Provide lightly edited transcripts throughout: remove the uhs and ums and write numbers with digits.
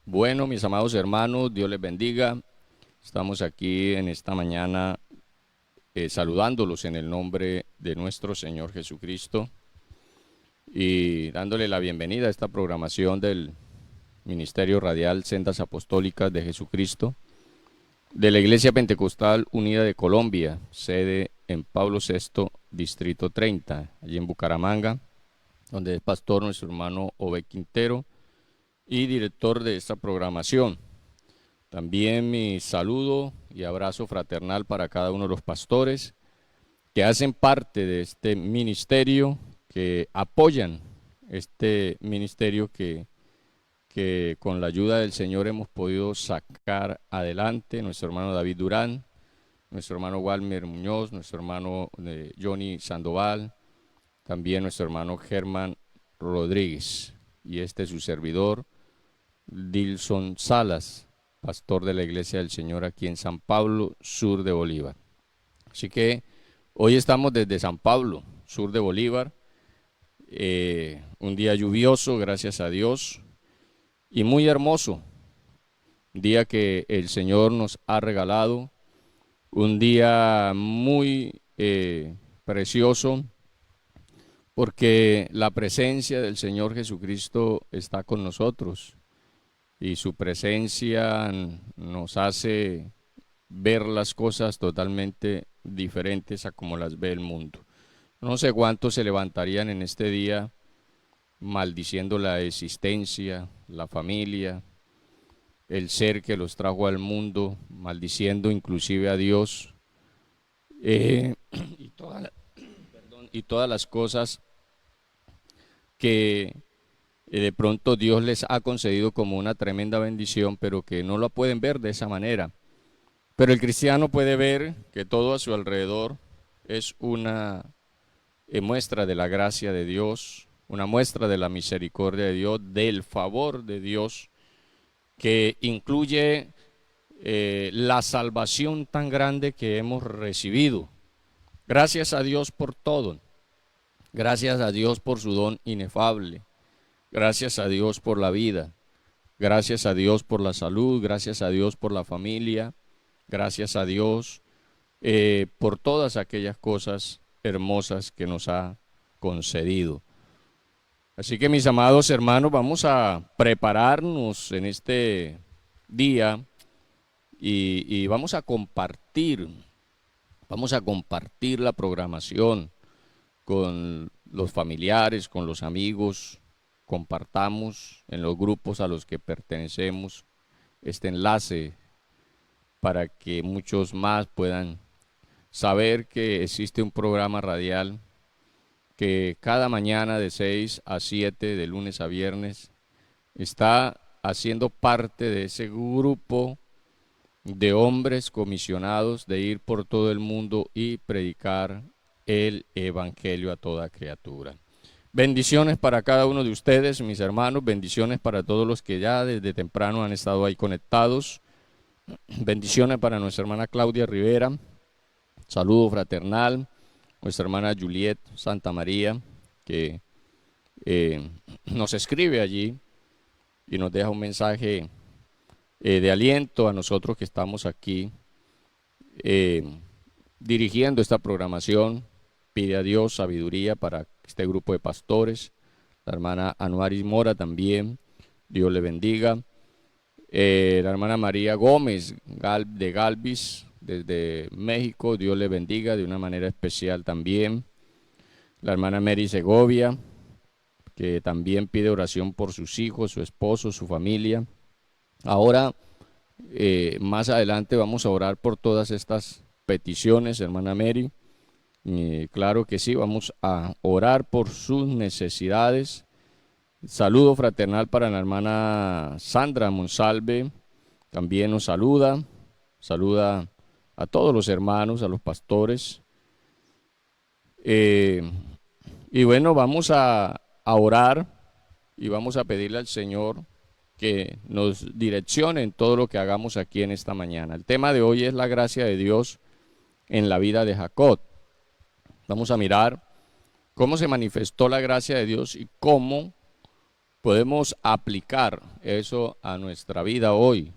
Bueno, mis amados hermanos, Dios les bendiga. Estamos aquí en esta mañana saludándolos en el nombre de nuestro Señor Jesucristo y dándole la bienvenida a esta programación del Ministerio Radial Sendas Apostólicas de Jesucristo de la Iglesia Pentecostal Unida de Colombia, sede en Pablo VI, Distrito 30, allí en Bucaramanga, donde es pastor nuestro hermano Obed Quintero y director de esta programación. También mi saludo y abrazo fraternal para cada uno de los pastores que hacen parte de este ministerio, que apoyan este ministerio que con la ayuda del Señor hemos podido sacar adelante. Nuestro hermano David Durán, nuestro hermano Walmer Muñoz, nuestro hermano Johnny Sandoval, también nuestro hermano Germán Rodríguez y su servidor, Dilson Salas, pastor de la Iglesia del Señor aquí en San Pablo, sur de Bolívar. Así que hoy estamos desde San Pablo, sur de Bolívar, un día lluvioso, gracias a Dios, y muy hermoso, un día que el Señor nos ha regalado, un día muy precioso, porque la presencia del Señor Jesucristo está con nosotros. Y su presencia nos hace ver las cosas totalmente diferentes a como las ve el mundo. No sé cuántos se levantarían en este día maldiciendo la existencia, la familia, el ser que los trajo al mundo, maldiciendo inclusive a Dios y, y todas las cosas que de pronto Dios les ha concedido como una tremenda bendición, pero que no la pueden ver de esa manera. Pero el cristiano puede ver que todo a su alrededor es una muestra de la gracia de Dios, una muestra de la misericordia de Dios, del favor de Dios, que incluye la salvación tan grande que hemos recibido. Gracias a Dios por todo, gracias a Dios por su don inefable. Gracias a Dios por la vida, gracias a Dios por la salud, gracias a Dios por la familia, gracias a Dios por todas aquellas cosas hermosas que nos ha concedido. Así que mis amados hermanos, vamos a prepararnos en este día y vamos a compartir la programación con los familiares, con los amigos. Compartamos en los grupos a los que pertenecemos este enlace para que muchos más puedan saber que existe un programa radial que cada mañana de 6 a 7, de lunes a viernes, está haciendo parte de ese grupo de hombres comisionados de ir por todo el mundo y predicar el evangelio a toda criatura. Bendiciones para cada uno de ustedes, mis hermanos, bendiciones para todos los que ya desde temprano han estado ahí conectados. Bendiciones para nuestra hermana Claudia Rivera, saludo fraternal, nuestra hermana Juliet Santa María, que nos escribe allí y nos deja un mensaje de aliento a nosotros que estamos aquí dirigiendo esta programación. Pide a Dios sabiduría para este grupo de pastores. La hermana Anuaris Mora también, Dios le bendiga. La hermana María Gómez de Galvis, desde México, Dios le bendiga de una manera especial también. La hermana Mary Segovia, que también pide oración por sus hijos, su esposo, su familia. Ahora, más adelante vamos a orar por todas estas peticiones, hermana Mary. Claro que sí, vamos a orar por sus necesidades. Saludo fraternal para la hermana Sandra Monsalve, también nos saluda a todos los hermanos, a los pastores. Y bueno, vamos a orar y vamos a pedirle al Señor que nos direccione en todo lo que hagamos aquí en esta mañana. El tema de hoy es la gracia de Dios en la vida de Jacob. Vamos a mirar cómo se manifestó la gracia de Dios y cómo podemos aplicar eso a nuestra vida hoy,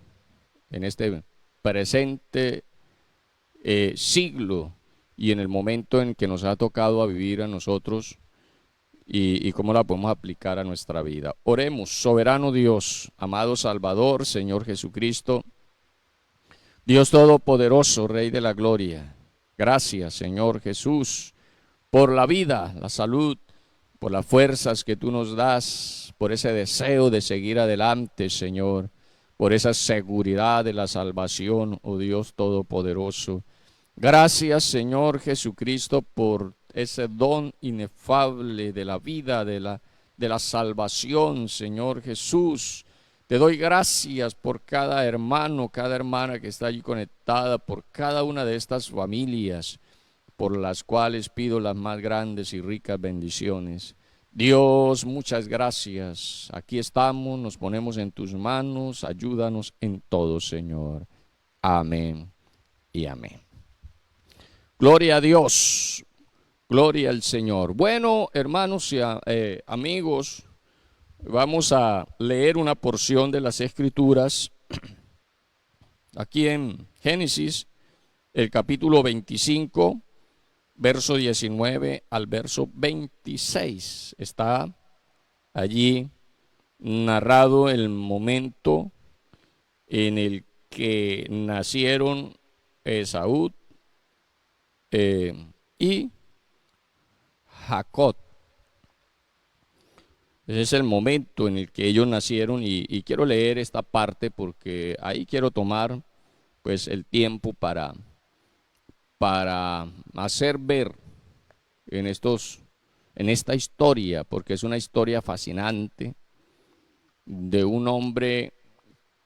en este presente siglo y en el momento en que nos ha tocado a vivir a nosotros y cómo la podemos aplicar a nuestra vida. Oremos. Soberano Dios, amado Salvador, Señor Jesucristo, Dios Todopoderoso, Rey de la Gloria. Gracias, Señor Jesús, por la vida, la salud, por las fuerzas que tú nos das, por ese deseo de seguir adelante, Señor, por esa seguridad de la salvación, oh Dios Todopoderoso. Gracias, Señor Jesucristo, por ese don inefable de la vida, de la salvación, Señor Jesús. Te doy gracias por cada hermano, cada hermana que está allí conectada, por cada una de estas familias, por las cuales pido las más grandes y ricas bendiciones. Dios, muchas gracias. Aquí estamos, nos ponemos en tus manos, ayúdanos en todo, Señor. Amén y amén. Gloria a Dios, gloria al Señor. Bueno, hermanos y amigos, vamos a leer una porción de las Escrituras aquí en Génesis, el capítulo 25, verso 19 al verso 26. Está allí narrado el momento en el que nacieron Esaú y Jacob. Ese es el momento en el que ellos nacieron y quiero leer esta parte porque ahí quiero tomar pues el tiempo para hacer ver en esta historia, porque es una historia fascinante de un hombre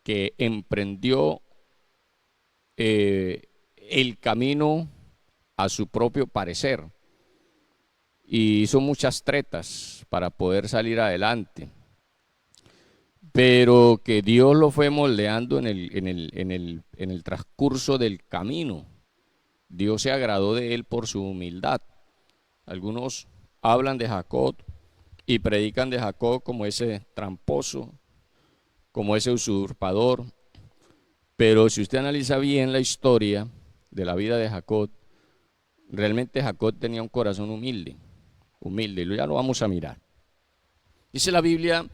que emprendió el camino a su propio parecer y hizo muchas tretas para poder salir adelante, pero que Dios lo fue moldeando en el transcurso del camino. Dios se agradó de él por su humildad. Algunos hablan de Jacob y predican de Jacob como ese tramposo, como ese usurpador, pero si usted analiza bien la historia de la vida de Jacob, realmente Jacob tenía un corazón humilde, y ya lo vamos a mirar. Dice la Biblia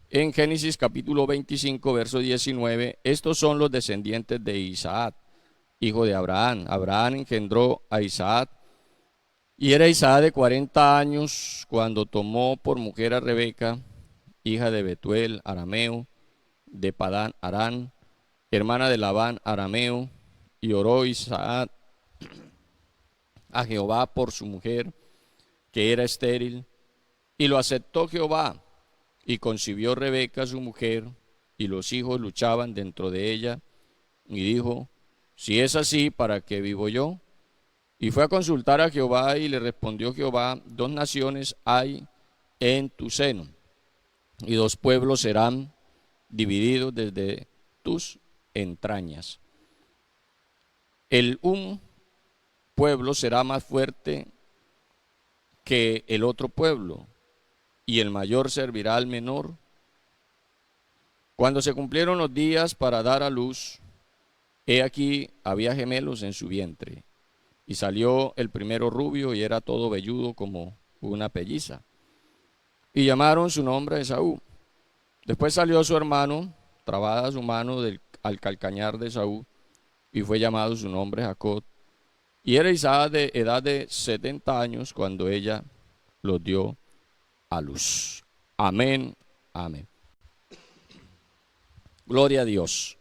en Génesis capítulo 25, verso 19, estos son los descendientes de Isaac, hijo de Abraham. Abraham engendró a Isaac, y era Isaac de 40 años cuando tomó por mujer a Rebeca, hija de Betuel, arameo, de Padán Aram, hermana de Labán, arameo, y oró Isaac a Jehová por su mujer, que era estéril, y lo aceptó Jehová, y concibió Rebeca su mujer, y los hijos luchaban dentro de ella, y dijo, si es así, ¿para qué vivo yo? Y fue a consultar a Jehová, y le respondió Jehová, 2 naciones hay en tu seno, y 2 pueblos serán divididos desde tus entrañas. Un pueblo será más fuerte que el otro pueblo, y el mayor servirá al menor. Cuando se cumplieron los días para dar a luz, he aquí había gemelos en su vientre, y salió el primero rubio y era todo velludo como una pelliza, y llamaron su nombre Esaú. Después salió su hermano, trabada su mano al calcañar de Esaú, y fue llamado su nombre Jacob. Y era Isaac de edad de 70 años cuando ella los dio a luz. Amén, amén. Gloria a Dios.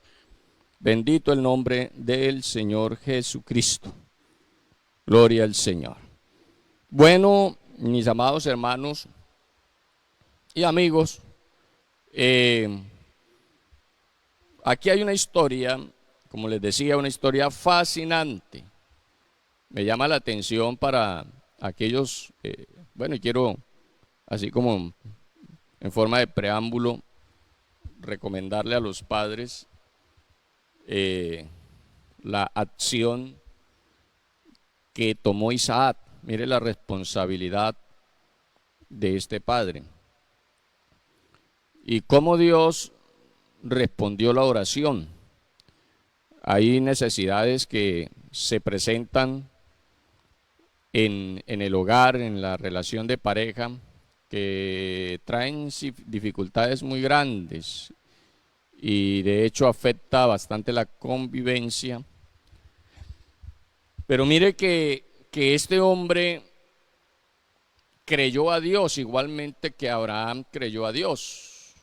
Bendito el nombre del Señor Jesucristo. Gloria al Señor. Bueno, mis amados hermanos y amigos, aquí hay una historia, como les decía, una historia fascinante. Me llama la atención para aquellos, y quiero, así como en forma de preámbulo, recomendarle a los padres la acción que tomó Isaac. Mire la responsabilidad de este padre. y cómo Dios respondió la oración. Hay necesidades que se presentan en el hogar, en la relación de pareja, que traen dificultades muy grandes y de hecho afecta bastante la convivencia. Pero mire que este hombre creyó a Dios igualmente que Abraham creyó a Dios.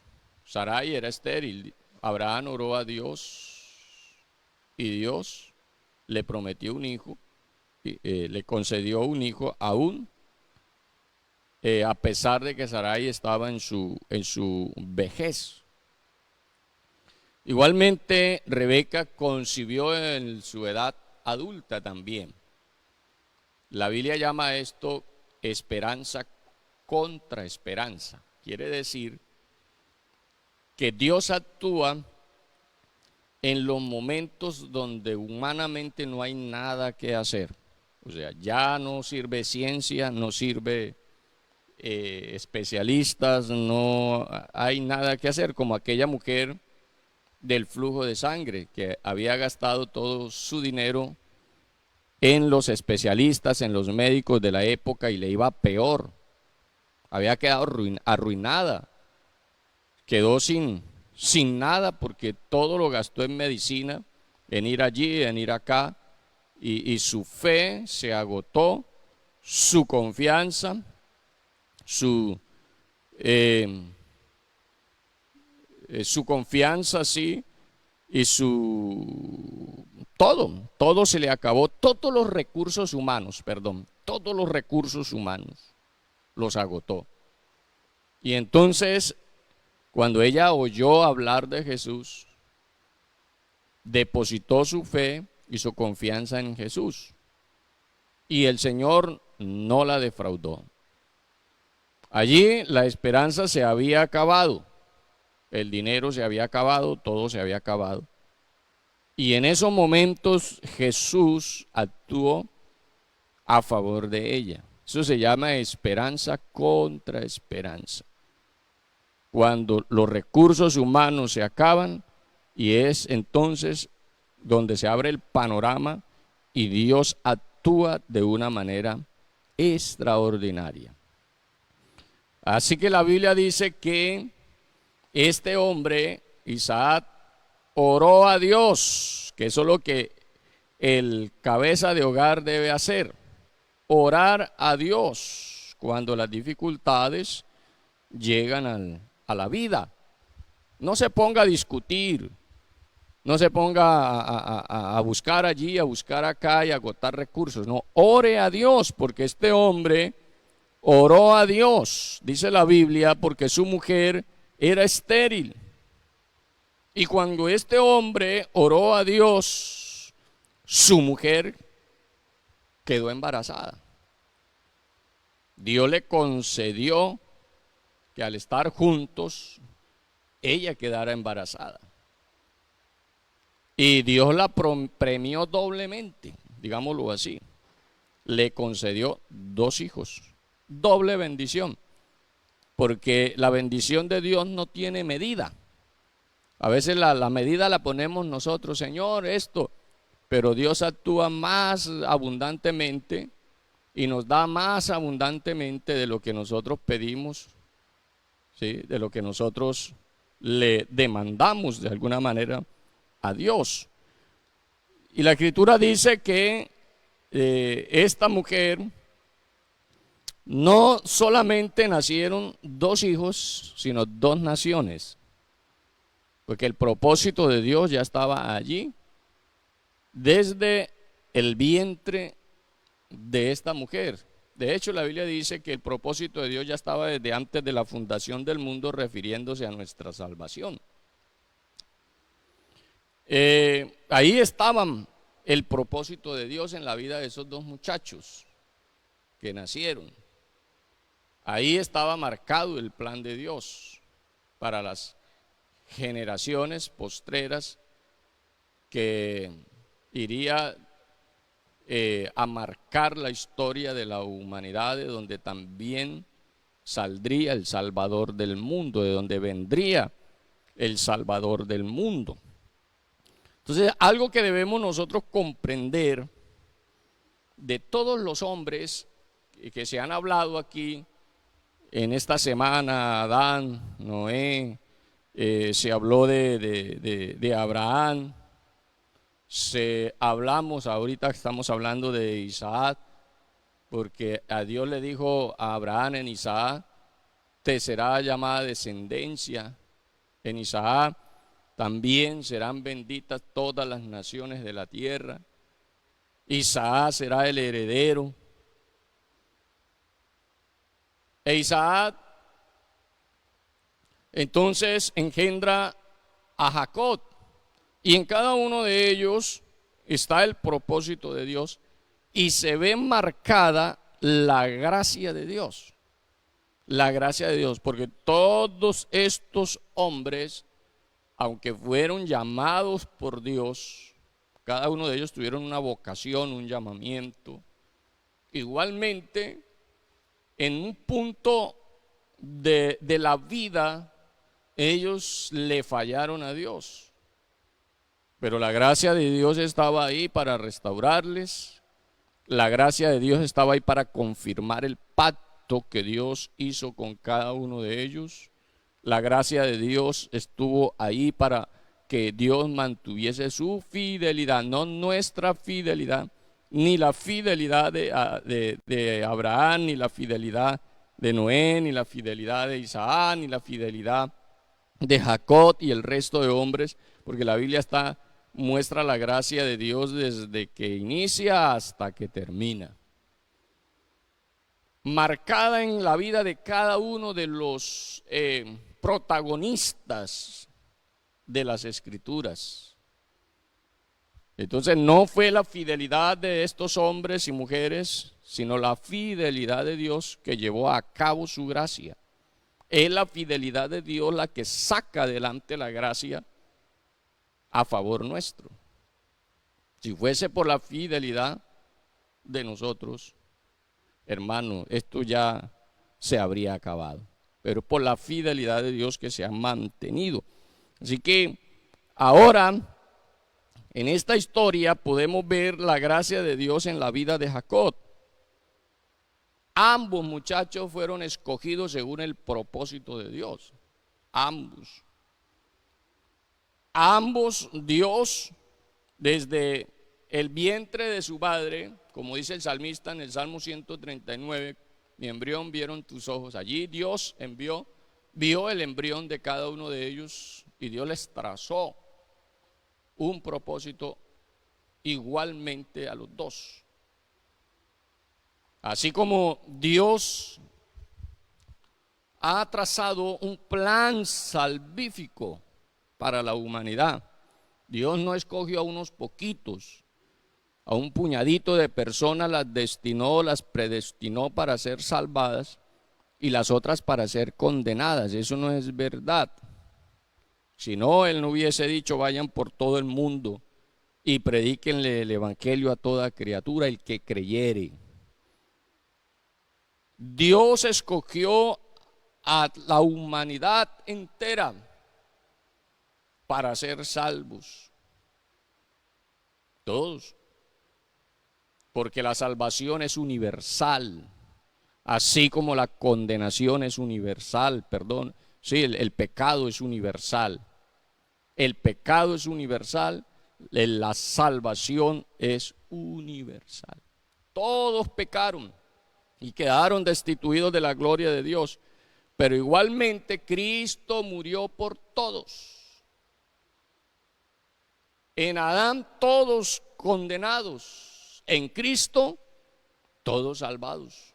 Sarai era estéril, Abraham oró a Dios y Dios le prometió un hijo, le concedió un hijo aún a pesar de que Sarai estaba en su vejez. Igualmente, Rebeca concibió en su edad adulta también. La Biblia llama esto esperanza contra esperanza. Quiere decir que Dios actúa en los momentos donde humanamente no hay nada que hacer. O sea, ya no sirve ciencia, no sirve especialistas, no hay nada que hacer, como aquella mujer del flujo de sangre que había gastado todo su dinero en los especialistas, en los médicos de la época y le iba peor. Había quedado arruinada, quedó sin nada porque todo lo gastó en medicina, en ir allí, en ir acá, y su fe se agotó, su confianza, su confianza, sí, y todo se le acabó, todos los recursos humanos los agotó. Y entonces, cuando ella oyó hablar de Jesús, depositó su fe y su confianza en Jesús. Y el Señor no la defraudó. Allí la esperanza se había acabado, el dinero se había acabado, todo se había acabado. Y en esos momentos Jesús actuó a favor de ella. Eso se llama esperanza contra esperanza. Cuando los recursos humanos se acaban, y es entonces donde se abre el panorama y Dios actúa de una manera extraordinaria. Así que la Biblia dice que este hombre, Isaac, oró a Dios, que eso es lo que el cabeza de hogar debe hacer, orar a Dios cuando las dificultades llegan a la vida. No se ponga a discutir, no se ponga a buscar allí, a buscar acá y a agotar recursos. No, ore a Dios, porque este hombre oró a Dios, dice la Biblia, porque su mujer era estéril. Y cuando este hombre oró a Dios, su mujer quedó embarazada. Dios le concedió que al estar juntos, ella quedara embarazada. Y Dios la premió doblemente, digámoslo así. Le concedió 2 hijos, doble bendición, porque la bendición de Dios no tiene medida. A veces la medida la ponemos nosotros, Señor, esto, pero Dios actúa más abundantemente y nos da más abundantemente de lo que nosotros pedimos, ¿sí? De lo que nosotros le demandamos de alguna manera a Dios. Y la Escritura dice que esta mujer no solamente nacieron 2 hijos, sino 2 naciones. Porque el propósito de Dios ya estaba allí desde el vientre de esta mujer. De hecho, la Biblia dice que el propósito de Dios ya estaba desde antes de la fundación del mundo, refiriéndose a nuestra salvación. Ahí estaba el propósito de Dios en la vida de esos 2 muchachos que nacieron. Ahí estaba marcado el plan de Dios para las generaciones postreras que iría a marcar la historia de la humanidad, de donde también saldría el Salvador del mundo, de donde vendría el Salvador del mundo. Entonces, algo que debemos nosotros comprender de todos los hombres que se han hablado aquí en esta semana, Adán, Noé, se habló de Abraham, hablamos, ahorita estamos hablando de Isaac, porque a Dios le dijo a Abraham en Isaac, te será llamada descendencia. En Isaac también serán benditas todas las naciones de la tierra. Isaac será el heredero. E Isaac entonces engendra a Jacob. Y en cada uno de ellos está el propósito de Dios y se ve marcada la gracia de Dios. La gracia de Dios, porque todos estos hombres, aunque fueron llamados por Dios, cada uno de ellos tuvieron una vocación, un llamamiento. Igualmente, en un punto de la vida, ellos le fallaron a Dios. Pero la gracia de Dios estaba ahí para restaurarles. La gracia de Dios estaba ahí para confirmar el pacto que Dios hizo con cada uno de ellos. La gracia de Dios estuvo ahí para que Dios mantuviese su fidelidad, no nuestra fidelidad, ni la fidelidad de Abraham, ni la fidelidad de Noé, ni la fidelidad de Isaac, ni la fidelidad de Jacob y el resto de hombres, porque la Biblia muestra la gracia de Dios desde que inicia hasta que termina, marcada en la vida de cada uno de los protagonistas de las Escrituras. Entonces no fue la fidelidad de estos hombres y mujeres, sino la fidelidad de Dios que llevó a cabo su gracia. Es la fidelidad de Dios la que saca adelante la gracia a favor nuestro. Si fuese por la fidelidad de nosotros, hermano, esto ya se habría acabado. Pero por la fidelidad de Dios que se ha mantenido. Así que ahora, en esta historia podemos ver la gracia de Dios en la vida de Jacob. Ambos muchachos fueron escogidos según el propósito de Dios. Ambos Dios, desde el vientre de su madre, como dice el salmista en el Salmo 139, mi embrión vieron tus ojos. Allí Dios vio el embrión de cada uno de ellos y Dios les trazó un propósito igualmente a los dos. Así como Dios ha trazado un plan salvífico para la humanidad, Dios no escogió a unos poquitos, a un puñadito de personas las destinó, las predestinó para ser salvadas y las otras para ser condenadas. Eso no es verdad. Si no, Él no hubiese dicho vayan por todo el mundo y predíquenle el evangelio a toda criatura, el que creyere. Dios escogió a la humanidad entera para ser salvos. Todos. Porque la salvación es universal, así como la condenación es universal, el pecado es universal. El pecado es universal, la salvación es universal. Todos pecaron y quedaron destituidos de la gloria de Dios, pero igualmente Cristo murió por todos. En Adán todos condenados, en Cristo todos salvados.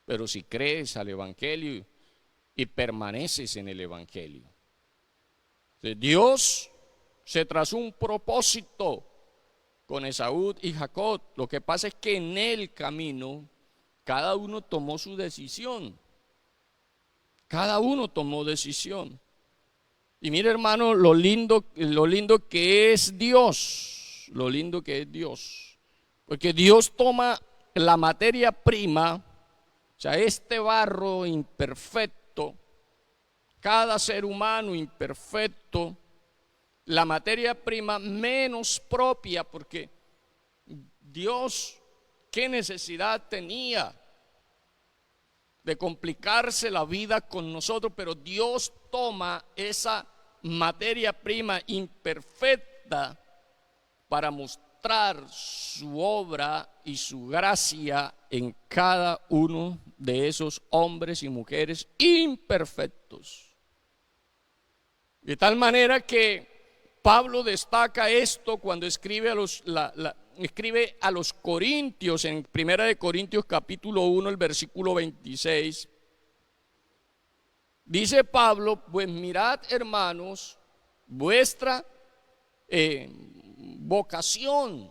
Pero si crees al evangelio y permaneces en el evangelio, Dios se trazó un propósito con Esaú y Jacob. Lo que pasa es que en el camino cada uno tomó su decisión. Cada uno tomó decisión. Y mire, hermano, lo lindo que es Dios. Lo lindo que es Dios. Porque Dios toma la materia prima O sea, este barro imperfecto, cada ser humano imperfecto, la materia prima menos propia, porque Dios, ¿qué necesidad tenía de complicarse la vida con nosotros? Pero Dios toma esa materia prima imperfecta para mostrar su obra y su gracia en cada uno de esos hombres y mujeres imperfectos. De tal manera que Pablo destaca esto cuando escribe escribe a los Corintios, en 1 de Corintios capítulo 1, el versículo 26. Dice Pablo: pues mirad, hermanos, vuestra vocación.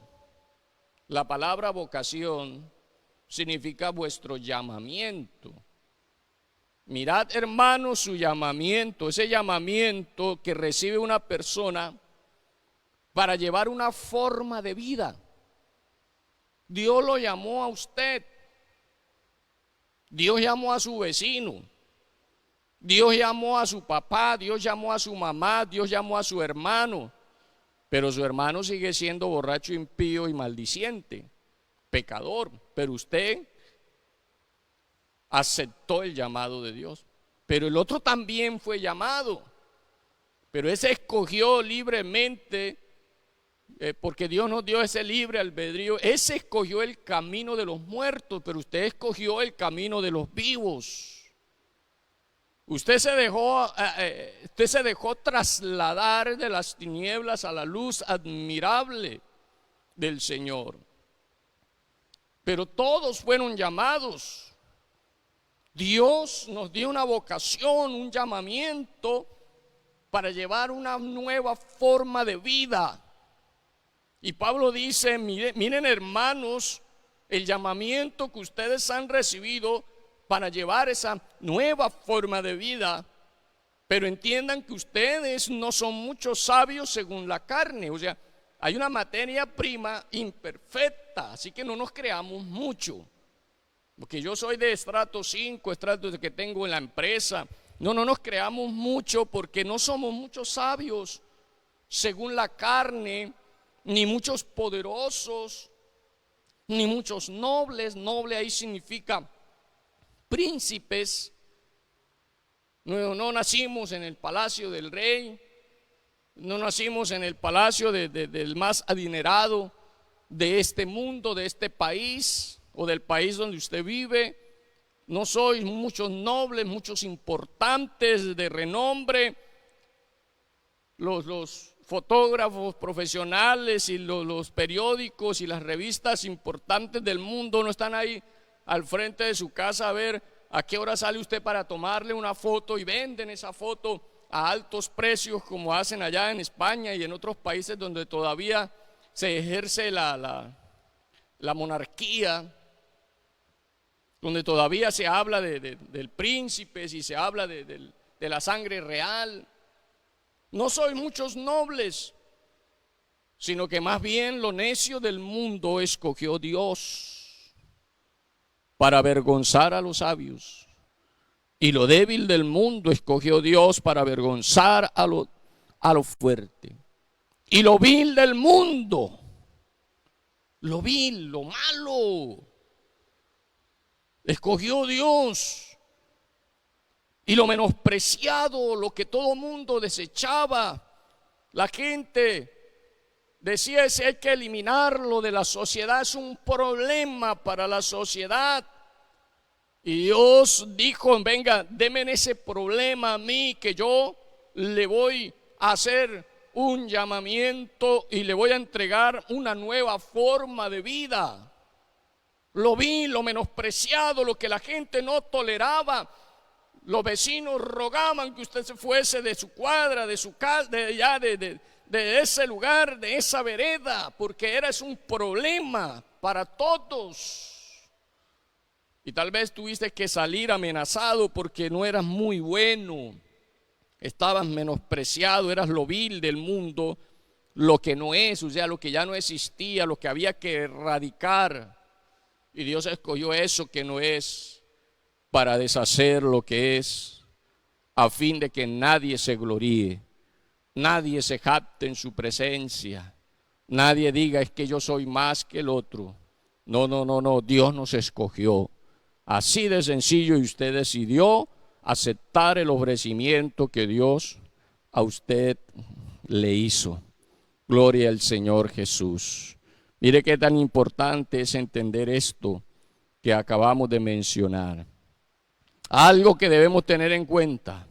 La palabra vocación significa vuestro llamamiento. Mirad, hermanos, su llamamiento, ese llamamiento que recibe una persona para llevar una forma de vida. Dios lo llamó a usted. Dios llamó a su vecino. Dios llamó a su papá, Dios llamó a su mamá, Dios llamó a su hermano. Pero su hermano sigue siendo borracho, impío y maldiciente, pecador. Pero usted aceptó el llamado de Dios. Pero el otro también fue llamado, pero ese escogió libremente, porque Dios nos dio ese libre albedrío. Ese escogió el camino de los muertos, pero usted escogió el camino de los vivos. Usted se dejó trasladar de las tinieblas a la luz admirable del Señor. Pero todos fueron llamados. Dios nos dio una vocación, un llamamiento para llevar una nueva forma de vida. Y Pablo dice: miren, hermanos, el llamamiento que ustedes han recibido para llevar esa nueva forma de vida. Pero entiendan que ustedes no son muchos sabios según la carne. O sea, hay una materia prima imperfecta, así que no nos creamos mucho. Porque yo soy de estrato 5, estrato que tengo en la empresa. No nos creamos mucho, porque no somos muchos sabios según la carne, ni muchos poderosos, ni muchos nobles. Noble ahí significa príncipes. No nacimos en el palacio del rey, no nacimos en el palacio del más adinerado de este mundo, de este país, o del país donde usted vive. No sois muchos nobles, muchos importantes de renombre. Los fotógrafos profesionales y los periódicos y las revistas importantes del mundo no están ahí al frente de su casa a ver a qué hora sale usted para tomarle una foto, y venden esa foto a altos precios, como hacen allá en España y en otros países donde todavía se ejerce la monarquía, donde todavía se habla del príncipe y se habla de la sangre real. No soy muchos nobles, sino que más bien lo necio del mundo escogió Dios para avergonzar a los sabios, y lo débil del mundo escogió Dios para avergonzar a lo fuerte. Y lo vil del mundo, lo vil, lo malo, escogió Dios. Y lo menospreciado, lo que todo mundo desechaba, la gente decía: ese hay que eliminarlo de la sociedad, es un problema para la sociedad. Y Dios dijo: venga, denme ese problema a mí, que yo le voy a hacer un llamamiento y le voy a entregar una nueva forma de vida. Lo vi, lo menospreciado, lo que la gente no toleraba. Los vecinos rogaban que usted se fuese de su cuadra, de su casa, de ese lugar, de esa vereda, porque es un problema para todos. Y tal vez tuviste que salir amenazado porque no eras muy bueno, estabas menospreciado, eras lo vil del mundo, lo que no es, o sea, lo que ya no existía, lo que había que erradicar. Y Dios escogió eso que no es, para deshacer lo que es, a fin de que nadie se gloríe, nadie se jacte en su presencia, nadie diga es que yo soy más que el otro. No, no, no, no, Dios nos escogió. Así de sencillo, y usted decidió aceptar el ofrecimiento que Dios a usted le hizo. Gloria al Señor Jesús. Mire qué tan importante es entender esto que acabamos de mencionar. Algo que debemos tener en cuenta,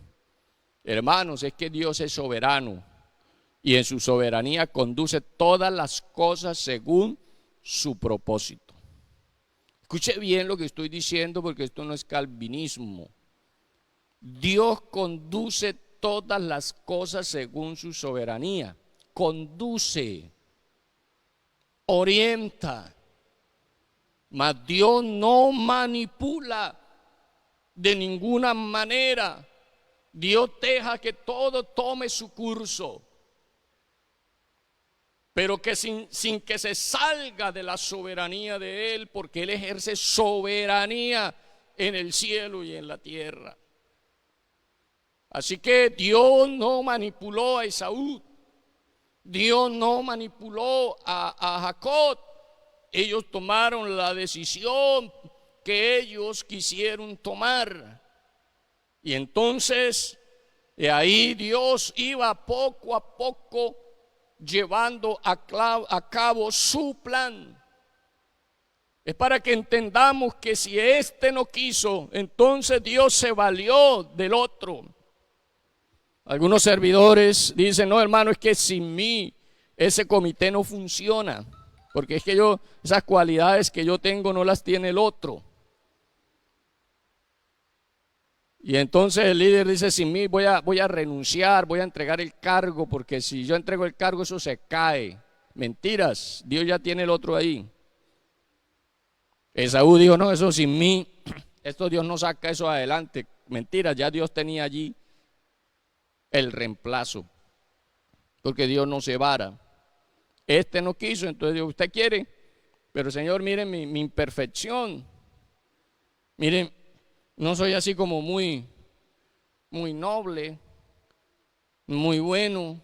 hermanos, es que Dios es soberano y en su soberanía conduce todas las cosas según su propósito. Escuche bien lo que estoy diciendo, porque esto no es calvinismo. Dios conduce todas las cosas según su soberanía. Conduce, orienta, mas Dios no manipula de ninguna manera. Dios deja que todo tome su curso, pero que sin que se salga de la soberanía de Él, porque Él ejerce soberanía en el cielo y en la tierra. Así que Dios no manipuló a Esaú, Dios no manipuló a Jacob. Ellos tomaron la decisión que ellos quisieron tomar. Y entonces, de ahí Dios iba poco a poco llevando a cabo su plan. Es para que entendamos que si este no quiso, entonces Dios se valió del otro. Algunos servidores dicen, no, hermano, es que sin mí ese comité no funciona, porque es que esas cualidades que yo tengo no las tiene el otro. Y entonces el líder dice, sin mí voy a renunciar, voy a entregar el cargo, porque si yo entrego el cargo eso se cae. Mentiras, Dios ya tiene el otro ahí. Esaú dijo, no, eso sin mí, esto Dios no saca eso adelante. Mentiras, ya Dios tenía allí el reemplazo, porque Dios no se vara. Este no quiso, entonces Dios, usted quiere, pero Señor, miren mi imperfección. Miren, no soy así como muy noble, muy bueno.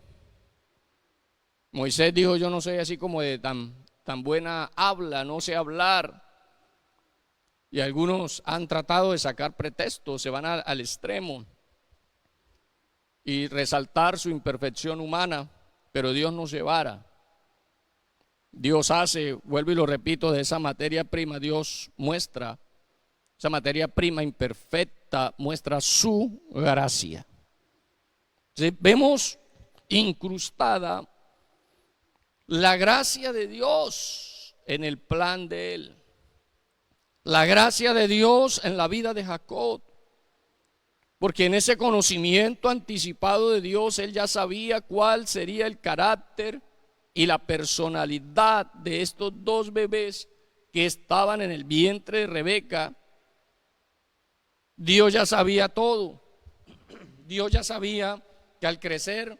Moisés dijo, yo no soy así como de tan buena habla, no sé hablar. Y algunos han tratado de sacar pretextos, se van al extremo y resaltar su imperfección humana, pero Dios no se vara. Dios hace, vuelvo y lo repito, de esa materia prima, Dios muestra, esa materia prima imperfecta muestra su gracia. Entonces, vemos incrustada la gracia de Dios en el plan de Él. La gracia de Dios en la vida de Jacob. Porque en ese conocimiento anticipado de Dios, Él ya sabía cuál sería el carácter y la personalidad de estos dos bebés que estaban en el vientre de Rebeca. Dios ya sabía todo. Dios ya sabía que al crecer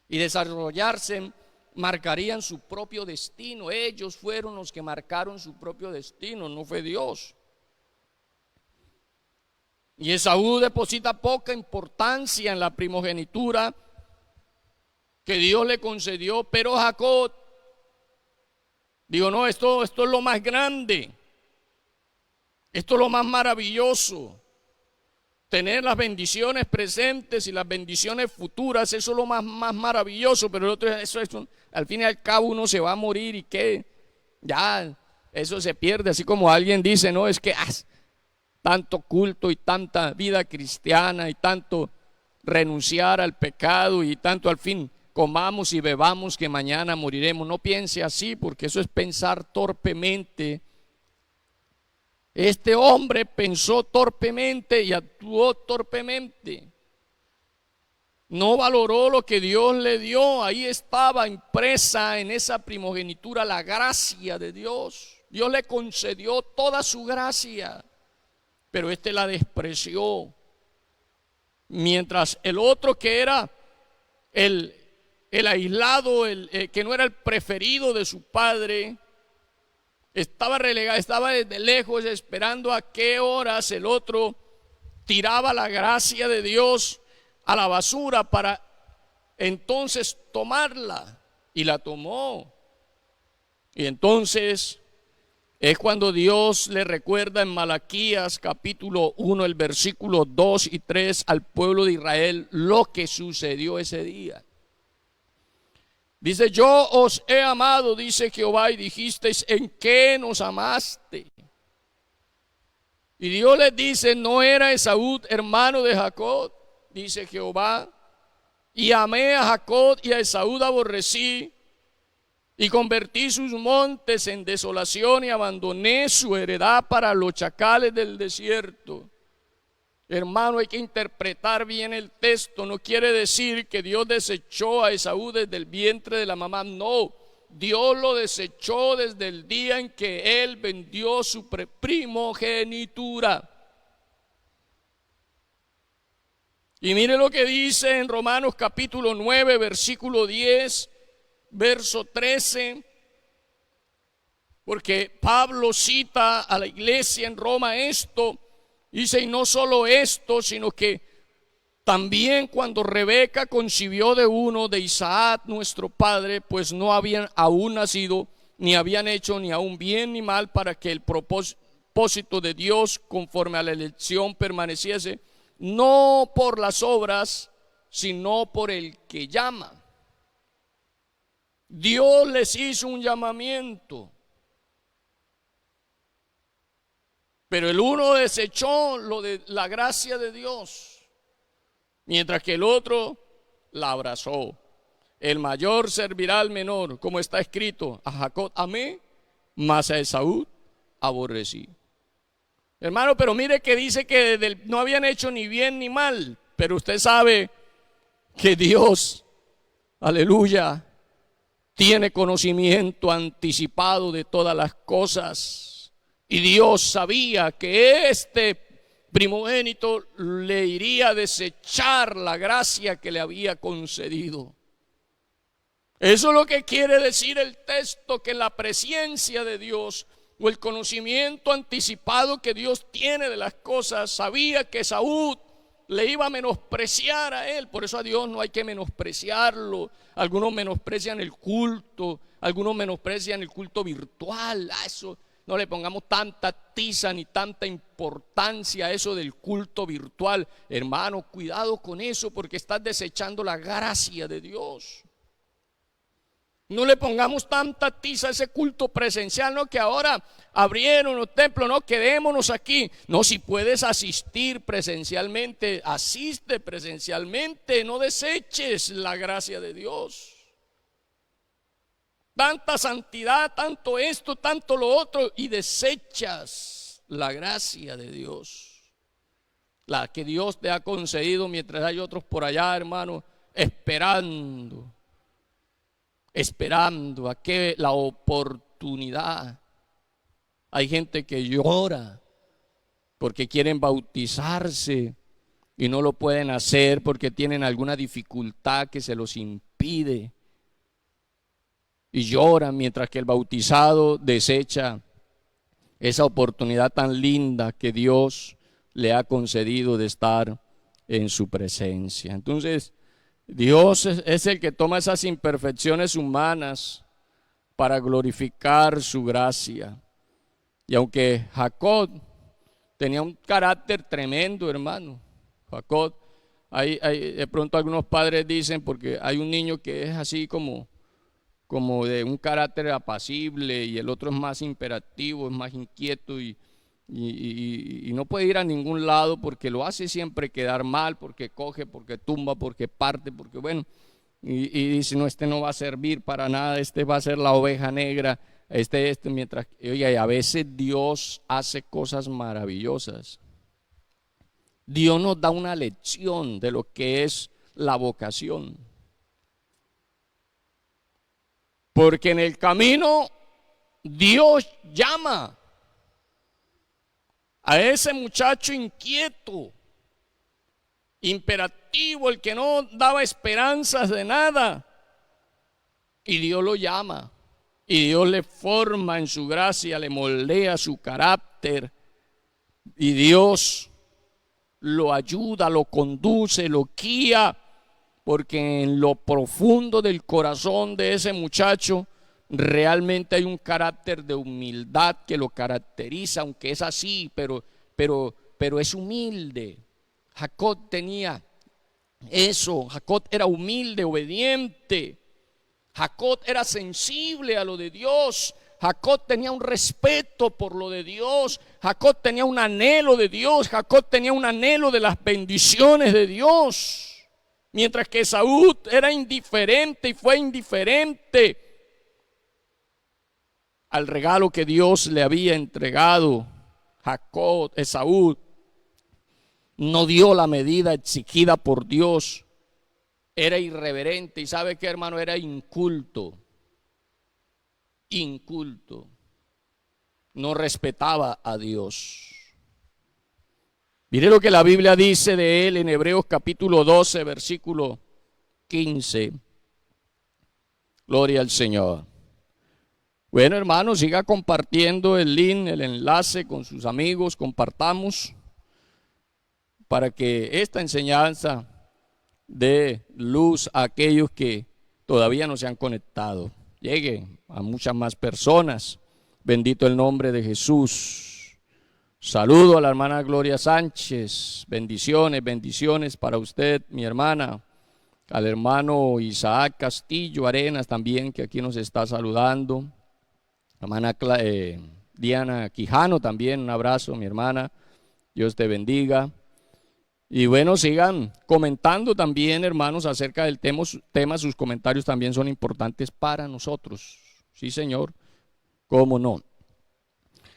y desarrollarse, marcarían su propio destino. Ellos fueron los que marcaron su propio destino, no fue Dios. Y Esaú deposita poca importancia en la primogenitura que Dios le concedió, pero Jacob dijo, no, esto es lo más grande, esto es lo más maravilloso. Tener las bendiciones presentes y las bendiciones futuras, eso es lo más maravilloso, pero el otro, eso al fin y al cabo uno se va a morir y que ya eso se pierde, así como alguien dice, no, es que tanto culto y tanta vida cristiana y tanto renunciar al pecado y tanto al fin comamos y bebamos que mañana moriremos. No piense así, porque eso es pensar torpemente. Este hombre pensó torpemente y actuó torpemente. No valoró lo que Dios le dio. Ahí estaba impresa en esa primogenitura la gracia de Dios. Dios le concedió toda su gracia, pero este la despreció. Mientras el otro, que era el aislado, el que no era el preferido de su padre, estaba relegado, estaba desde lejos esperando a qué horas el otro tiraba la gracia de Dios a la basura para entonces tomarla, y la tomó. Y entonces es cuando Dios le recuerda en Malaquías capítulo 1, el versículo 2 y 3 al pueblo de Israel lo que sucedió ese día. Dice: yo os he amado, dice Jehová, y dijisteis: ¿en qué nos amaste? Y Dios les dice: ¿no era Esaú hermano de Jacob? Dice Jehová: y amé a Jacob y a Esaú aborrecí, y convertí sus montes en desolación y abandoné su heredad para los chacales del desierto. Hermano, hay que interpretar bien el texto. No quiere decir que Dios desechó a Esaú desde el vientre de la mamá. No, Dios lo desechó desde el día en que él vendió su primogenitura. Y mire lo que dice en Romanos capítulo 9, versículo 10, verso 13. Porque Pablo cita a la iglesia en Roma esto. Dice: y no solo esto, sino que también cuando Rebeca concibió de uno, de Isaac nuestro padre, pues no habían aún nacido, ni habían hecho ni aún bien ni mal, para que el propósito de Dios conforme a la elección permaneciese, no por las obras, sino por el que llama. Dios les hizo un llamamiento, pero el uno desechó lo de la gracia de Dios, mientras que el otro la abrazó. El mayor servirá al menor, como está escrito: a Jacob amé, mas a Esaú aborrecí. Hermano, pero mire que dice que no habían hecho ni bien ni mal, pero usted sabe que Dios, aleluya, tiene conocimiento anticipado de todas las cosas. Y Dios sabía que este primogénito le iría a desechar la gracia que le había concedido. Eso es lo que quiere decir el texto, que la presencia de Dios o el conocimiento anticipado que Dios tiene de las cosas, sabía que Saúl le iba a menospreciar a él. Por eso a Dios no hay que menospreciarlo. Algunos menosprecian el culto, algunos menosprecian el culto virtual. Eso no le pongamos tanta tiza ni tanta importancia a eso del culto virtual. Hermano, cuidado con eso, porque estás desechando la gracia de Dios. No le pongamos tanta tiza a ese culto presencial, no, que ahora abrieron los templos, no, quedémonos aquí. No, si puedes asistir presencialmente, asiste presencialmente, no deseches la gracia de Dios. Tanta santidad, tanto esto, tanto lo otro, y desechas la gracia de Dios, la que Dios te ha concedido, mientras hay otros por allá, hermano, esperando a que la oportunidad. Hay gente que llora porque quieren bautizarse y no lo pueden hacer porque tienen alguna dificultad que se los impide. Y lloran mientras que el bautizado desecha esa oportunidad tan linda que Dios le ha concedido de estar en su presencia. Entonces, Dios es el que toma esas imperfecciones humanas para glorificar su gracia. Y aunque Jacob tenía un carácter tremendo, hermano, Jacob, de pronto algunos padres dicen, porque hay un niño que es así como de un carácter apacible y el otro es más imperativo, es más inquieto y no puede ir a ningún lado porque lo hace siempre quedar mal, porque coge, porque tumba, porque parte, porque bueno, y dice: no, este no va a servir para nada, este va a ser la oveja negra, mientras, oye, a veces Dios hace cosas maravillosas. Dios nos da una lección de lo que es la vocación. Porque en el camino Dios llama a ese muchacho inquieto, imperativo, el que no daba esperanzas de nada, y Dios lo llama y Dios le forma en su gracia, le moldea su carácter, y Dios lo ayuda, lo conduce, lo guía, porque en lo profundo del corazón de ese muchacho realmente hay un carácter de humildad que lo caracteriza, aunque es así, pero es humilde. Jacob tenía eso. Jacob era humilde, obediente. Jacob era sensible a lo de Dios. Jacob tenía un respeto por lo de Dios. Jacob tenía un anhelo de Dios. Jacob tenía un anhelo de las bendiciones de Dios. Mientras que Esaú era indiferente y fue indiferente al regalo que Dios le había entregado. Esaú no dio la medida exigida por Dios. Era irreverente y ¿sabe qué, hermano? Era inculto. Inculto. No respetaba a Dios. Mire lo que la Biblia dice de él en Hebreos capítulo 12, versículo 15. Gloria al Señor. Bueno, hermano, siga compartiendo el link, el enlace con sus amigos, compartamos para que esta enseñanza dé luz a aquellos que todavía no se han conectado. Llegue a muchas más personas. Bendito el nombre de Jesús. Saludo a la hermana Gloria Sánchez. Bendiciones, bendiciones para usted, mi hermana. Al hermano Isaac Castillo Arenas también, que aquí nos está saludando. Hermana Diana Quijano también, un abrazo, mi hermana. Dios te bendiga. Y bueno, sigan comentando también, hermanos, acerca del tema. Sus comentarios también son importantes para nosotros. Sí, Señor, cómo no.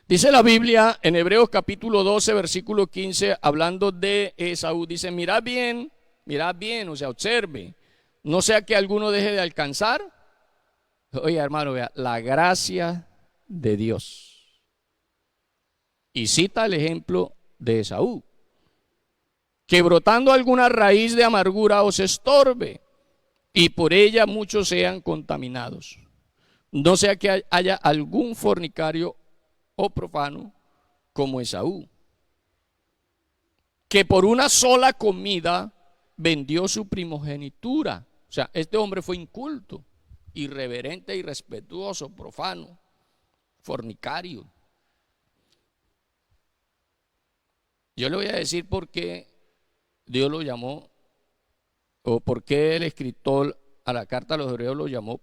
Dice la Biblia en Hebreos capítulo 12, versículo 15, hablando de Esaú, dice, mirad bien, o sea, observe, no sea que alguno deje de alcanzar. Oye, hermano, vea, la gracia de Dios. Y cita el ejemplo de Esaú. Que brotando alguna raíz de amargura os estorbe, y por ella muchos sean contaminados. No sea que haya algún fornicario o profano como Esaú, que por una sola comida vendió su primogenitura. O sea, este hombre fue inculto, irreverente, irrespetuoso, profano, fornicario. Yo le voy a decir por qué Dios lo llamó, o por qué el escritor a la carta a los hebreos lo llamó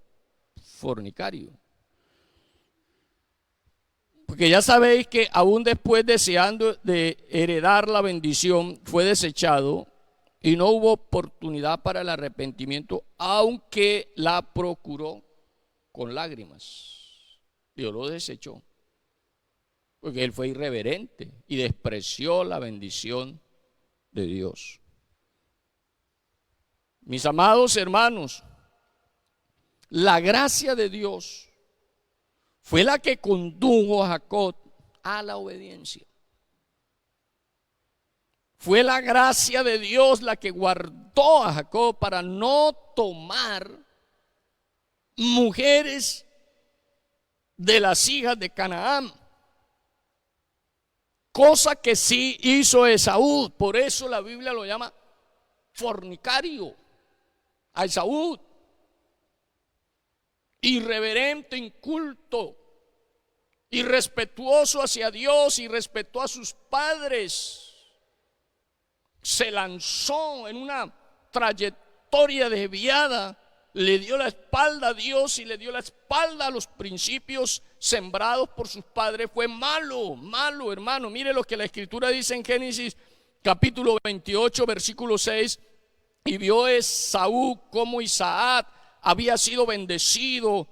fornicario. Porque ya sabéis que aún después deseando de heredar la bendición fue desechado y no hubo oportunidad para el arrepentimiento, aunque la procuró con lágrimas. Dios lo desechó porque él fue irreverente y despreció la bendición de Dios. Mis amados hermanos, la gracia de Dios fue la que condujo a Jacob a la obediencia. Fue la gracia de Dios la que guardó a Jacob para no tomar mujeres de las hijas de Canaán. Cosa que sí hizo Esaú. Por eso la Biblia lo llama fornicario a Esaú. Irreverente, inculto, irrespetuoso hacia Dios, irrespetó a sus padres. Se lanzó en una trayectoria desviada, le dio la espalda a Dios y le dio la espalda a los principios sembrados por sus padres. Fue malo, malo, hermano. Mire lo que la Escritura dice en Génesis capítulo 28, versículo 6. Y vio Esaú como Isaac había sido bendecido,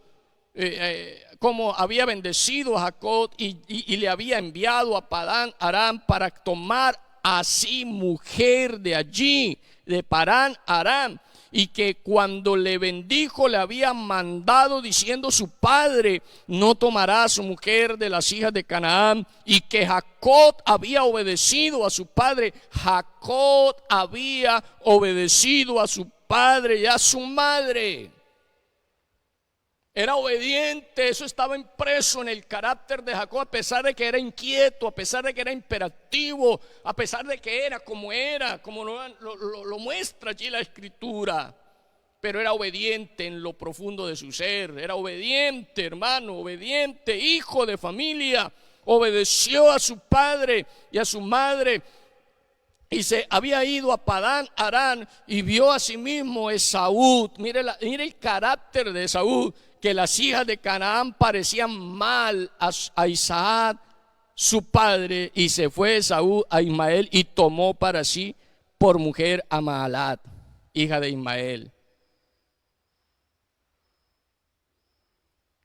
como había bendecido a Jacob y le había enviado a Padán Aram para tomar así mujer de allí, de Padán Aram. Y que cuando le bendijo le había mandado diciendo su padre, no tomará a su mujer de las hijas de Canaán. Y que Jacob había obedecido a su padre. Jacob había obedecido a su padre y a su madre. Era obediente. Eso estaba impreso en el carácter de Jacob, a pesar de que era inquieto, a pesar de que era imperativo, a pesar de que era, como lo muestra allí la escritura. Pero era obediente en lo profundo de su ser. Era obediente, hermano, obediente, hijo de familia. Obedeció a su padre y a su madre. Y se había ido a Padán Aram y vio a sí mismo Esaú. Mire el carácter de Esaú, que las hijas de Canaán parecían mal a Isaac, su padre, y se fue Esaú a Ismael y tomó para sí por mujer a Mahalat, hija de Ismael.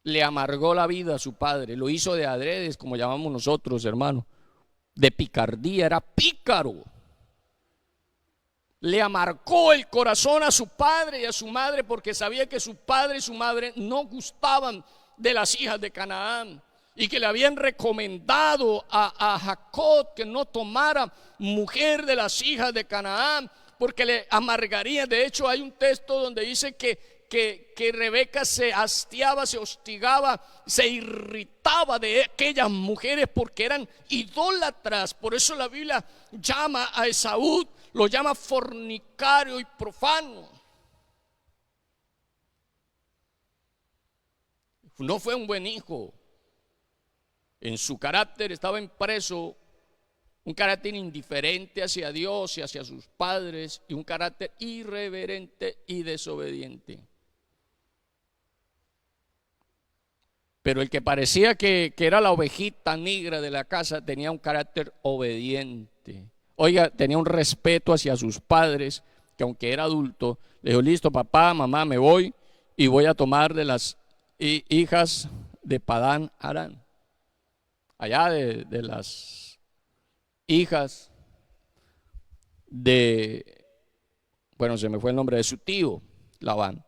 Le amargó la vida a su padre, lo hizo de adredes, como llamamos nosotros, hermano, de picardía, era pícaro. Le amarcó el corazón a su padre y a su madre, porque sabía que su padre y su madre no gustaban de las hijas de Canaán, y que le habían recomendado a Jacob que no tomara mujer de las hijas de Canaán, porque le amargaría. De hecho, hay un texto donde dice que Rebeca se hastiaba, se hostigaba, se irritaba de aquellas mujeres porque eran idólatras. Por eso la Biblia llama a Esaú, lo llama fornicario y profano. No fue un buen hijo. En su carácter estaba impreso un carácter indiferente hacia Dios y hacia sus padres, y un carácter irreverente y desobediente. Pero el que parecía que era la ovejita negra de la casa tenía un carácter obediente. Oiga, tenía un respeto hacia sus padres, que aunque era adulto, le dijo: listo, papá, mamá, me voy y voy a tomar de las hijas de Padán Aram. Allá de las hijas de, bueno, se me fue el nombre de su tío, Labán.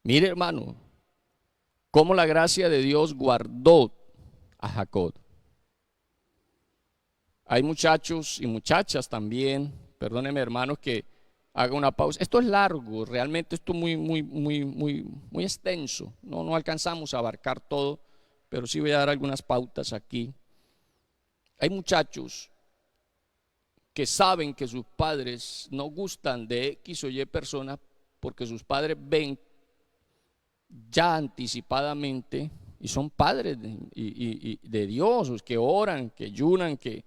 Mire, hermano, cómo la gracia de Dios guardó a Jacob. Hay muchachos y muchachas también, perdónenme, hermanos, que haga una pausa. Esto es largo, realmente esto es muy extenso. No alcanzamos a abarcar todo, pero sí voy a dar algunas pautas aquí. Hay muchachos que saben que sus padres no gustan de X o Y personas, porque sus padres ven ya anticipadamente, y son padres de Dios, que oran, que ayunan, que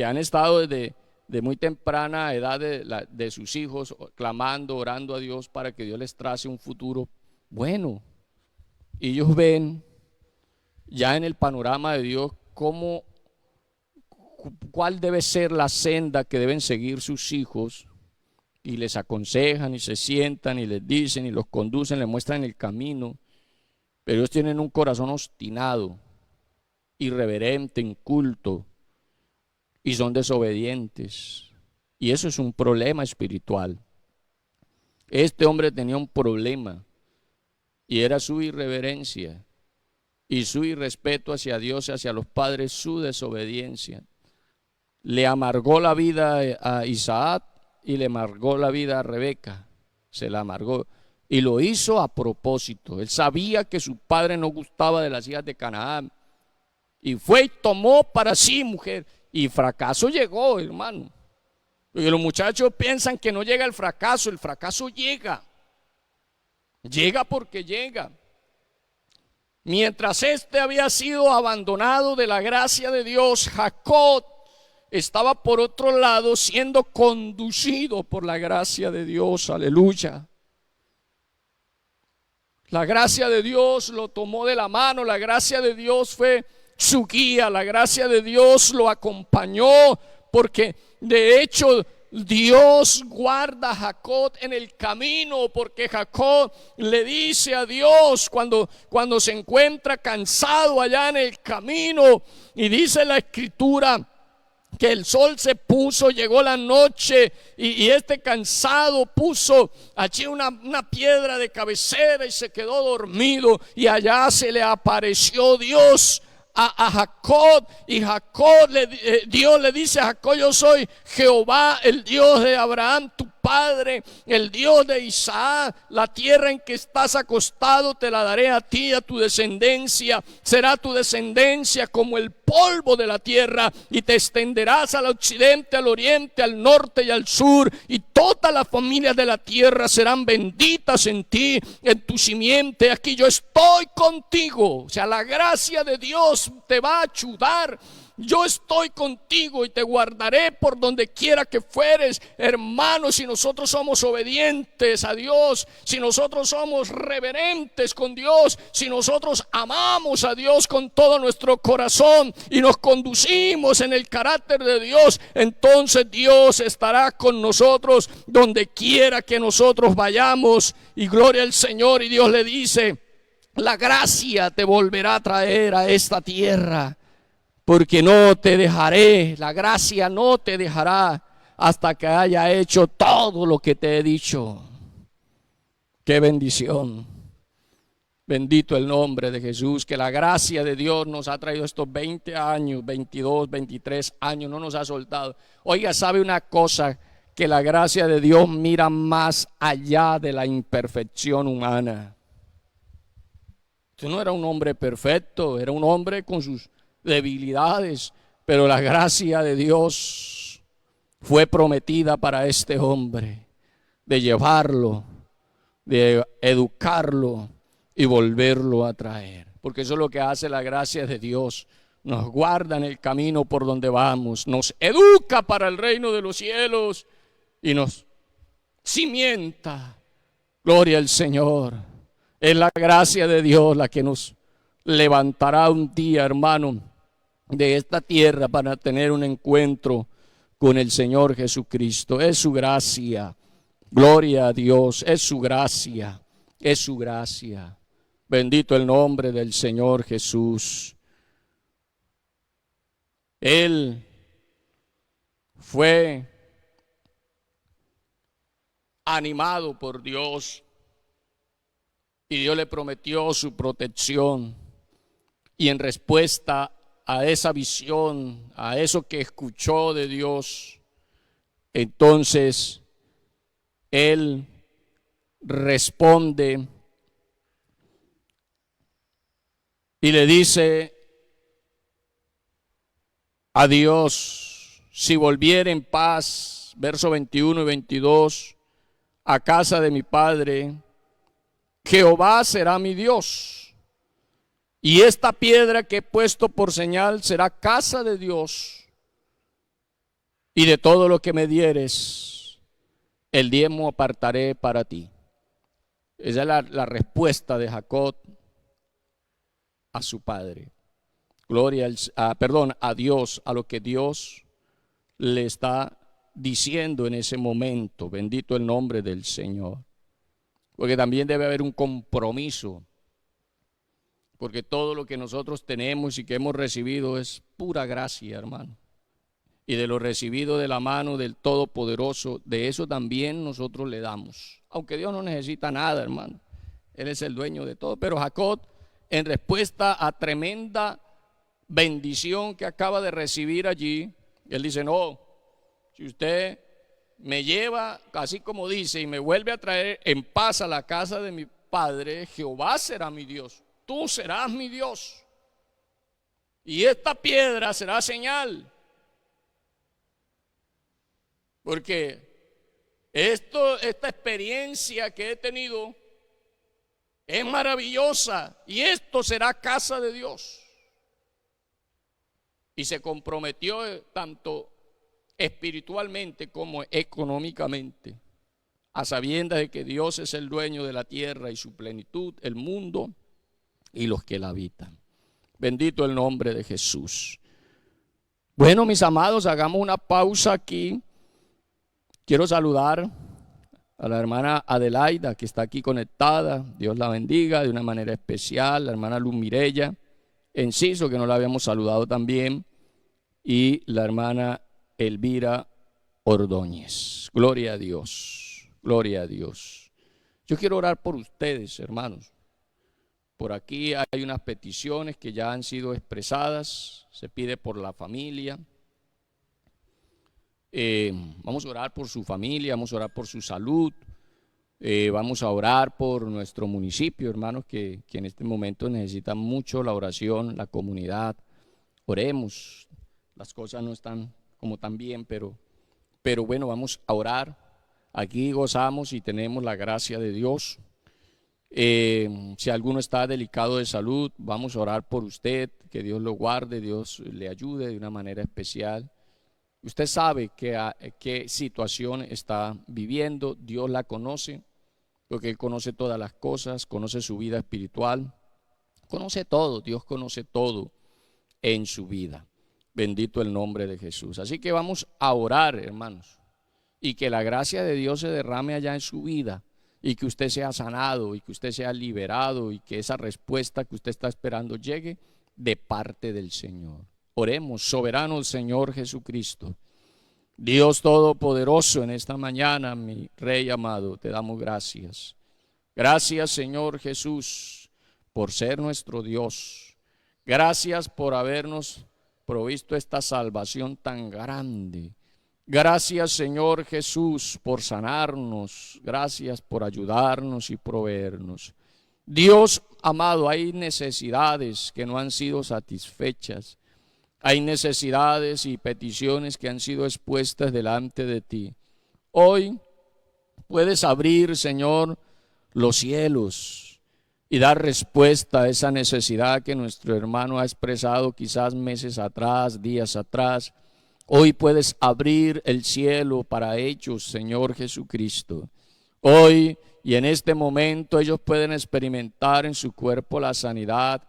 han estado desde muy temprana edad de sus hijos clamando, orando a Dios para que Dios les trace un futuro bueno. Y ellos ven ya en el panorama de Dios cuál debe ser la senda que deben seguir sus hijos, y les aconsejan y se sientan y les dicen y los conducen, les muestran el camino. Pero ellos tienen un corazón obstinado, irreverente, inculto, y son desobedientes. Y eso es un problema espiritual. Este hombre tenía un problema, y era su irreverencia y su irrespeto hacia Dios y hacia los padres, su desobediencia. Le amargó la vida a Isaac y le amargó la vida a Rebeca. Se la amargó, y lo hizo a propósito. Él sabía que su padre no gustaba de las hijas de Canaán, y fue y tomó para sí mujer. Y fracaso llegó, hermano. Y los muchachos piensan que no llega el fracaso llega. Llega porque llega. Mientras este había sido abandonado de la gracia de Dios, Jacob estaba por otro lado siendo conducido por la gracia de Dios. Aleluya. La gracia de Dios lo tomó de la mano, la gracia de Dios fue su guía, la gracia de Dios lo acompañó, porque de hecho Dios guarda a Jacob en el camino, porque Jacob le dice a Dios cuando se encuentra cansado allá en el camino, y dice la escritura que el sol se puso, llegó la noche, y este cansado puso allí una piedra de cabecera y se quedó dormido, y allá se le apareció Dios a Jacob, y Jacob Dios le dice a Jacob: yo soy Jehová, el Dios de Abraham tu Padre, el Dios de Isaac, la tierra en que estás acostado te la daré a ti y a tu descendencia. Será tu descendencia como el polvo de la tierra, y te extenderás al occidente, al oriente, al norte y al sur, y todas las familias de la tierra serán benditas en ti, en tu simiente. Aquí yo estoy contigo. O sea, la gracia de Dios te va a ayudar. Yo estoy contigo y te guardaré por donde quiera que fueres. Hermanos, si nosotros somos obedientes a Dios, si nosotros somos reverentes con Dios, si nosotros amamos a Dios con todo nuestro corazón y nos conducimos en el carácter de Dios, entonces Dios estará con nosotros donde quiera que nosotros vayamos. Y gloria al Señor. Y Dios le dice: la gracia te volverá a traer a esta tierra, porque no te dejaré, la gracia no te dejará hasta que haya hecho todo lo que te he dicho. ¡Qué bendición! Bendito el nombre de Jesús, que la gracia de Dios nos ha traído estos 20 años, 22, 23 años, no nos ha soltado. Oiga, ¿sabe una cosa? Que la gracia de Dios mira más allá de la imperfección humana. Usted no era un hombre perfecto, era un hombre con sus debilidades, pero la gracia de Dios fue prometida para este hombre, de llevarlo, de educarlo y volverlo a traer, porque eso es lo que hace la gracia de Dios. Nos guarda en el camino por donde vamos, nos educa para el reino de los cielos y nos cimienta. Gloria al Señor. Es la gracia de Dios la que nos levantará un día, hermano, de esta tierra para tener un encuentro con el Señor Jesucristo. Es su gracia. Gloria a Dios. Es su gracia. Es su gracia. Bendito el nombre del Señor Jesús. Él fue animado por Dios y Dios le prometió su protección, y en respuesta a esa visión, a eso que escuchó de Dios, entonces él responde y le dice a Dios: si volviera en paz, verso 21 y 22, a casa de mi padre, Jehová será mi Dios, y esta piedra que he puesto por señal será casa de Dios, y de todo lo que me dieres, el diezmo apartaré para ti. Esa es la respuesta de Jacob a su padre. Gloria a Dios, a lo que Dios le está diciendo en ese momento. Bendito el nombre del Señor. Porque también debe haber un compromiso, porque todo lo que nosotros tenemos y que hemos recibido es pura gracia, hermano. Y de lo recibido de la mano del Todopoderoso, de eso también nosotros le damos. Aunque Dios no necesita nada, hermano. Él es el dueño de todo. Pero Jacob, en respuesta a tremenda bendición que acaba de recibir allí, él dice: no, si usted me lleva, así como dice, y me vuelve a traer en paz a la casa de mi padre, Jehová será mi Dios, tú serás mi Dios, y esta piedra será señal. Porque esta experiencia que he tenido es maravillosa, y esto será casa de Dios. Y se comprometió tanto espiritualmente como económicamente, a sabiendas de que Dios es el dueño de la tierra y su plenitud, el mundo y los que la habitan. Bendito el nombre de Jesús. Bueno, mis amados, hagamos una pausa aquí. Quiero saludar a la hermana Adelaida, que está aquí conectada. Dios la bendiga de una manera especial. La hermana Luz Mirella Enciso, que no la habíamos saludado también, y la hermana Elvira Ordóñez. Gloria a Dios, gloria a Dios. Yo quiero orar por ustedes, hermanos. Por aquí hay unas peticiones que ya han sido expresadas. Se pide por la familia. Vamos a orar por su familia, vamos a orar por su salud, vamos a orar por nuestro municipio, hermanos, que en este momento necesita mucho la oración, la comunidad. Oremos, las cosas no están como tan bien, pero bueno, vamos a orar. Aquí gozamos y tenemos la gracia de Dios. Si alguno está delicado de salud, vamos a orar por usted, que Dios lo guarde, Dios le ayude de una manera especial. Usted sabe qué situación está viviendo, Dios la conoce, porque Él conoce todas las cosas, conoce su vida espiritual, conoce todo, Dios conoce todo en su vida. Bendito el nombre de Jesús. Así que vamos a orar, hermanos, y que la gracia de Dios se derrame allá en su vida, y que usted sea sanado, y que usted sea liberado, y que esa respuesta que usted está esperando llegue de parte del Señor. Oremos. Soberano Señor Jesucristo, Dios Todopoderoso, en esta mañana, mi Rey amado, te damos gracias. Gracias, Señor Jesús, por ser nuestro Dios. Gracias por habernos provisto esta salvación tan grande. Gracias, Señor Jesús, por sanarnos. Gracias por ayudarnos y proveernos. Dios amado, hay necesidades que no han sido satisfechas. Hay necesidades y peticiones que han sido expuestas delante de ti. Hoy puedes abrir, Señor, los cielos y dar respuesta a esa necesidad que nuestro hermano ha expresado quizás meses atrás, días atrás. Hoy puedes abrir el cielo para ellos, Señor Jesucristo. Hoy y en este momento ellos pueden experimentar en su cuerpo la sanidad,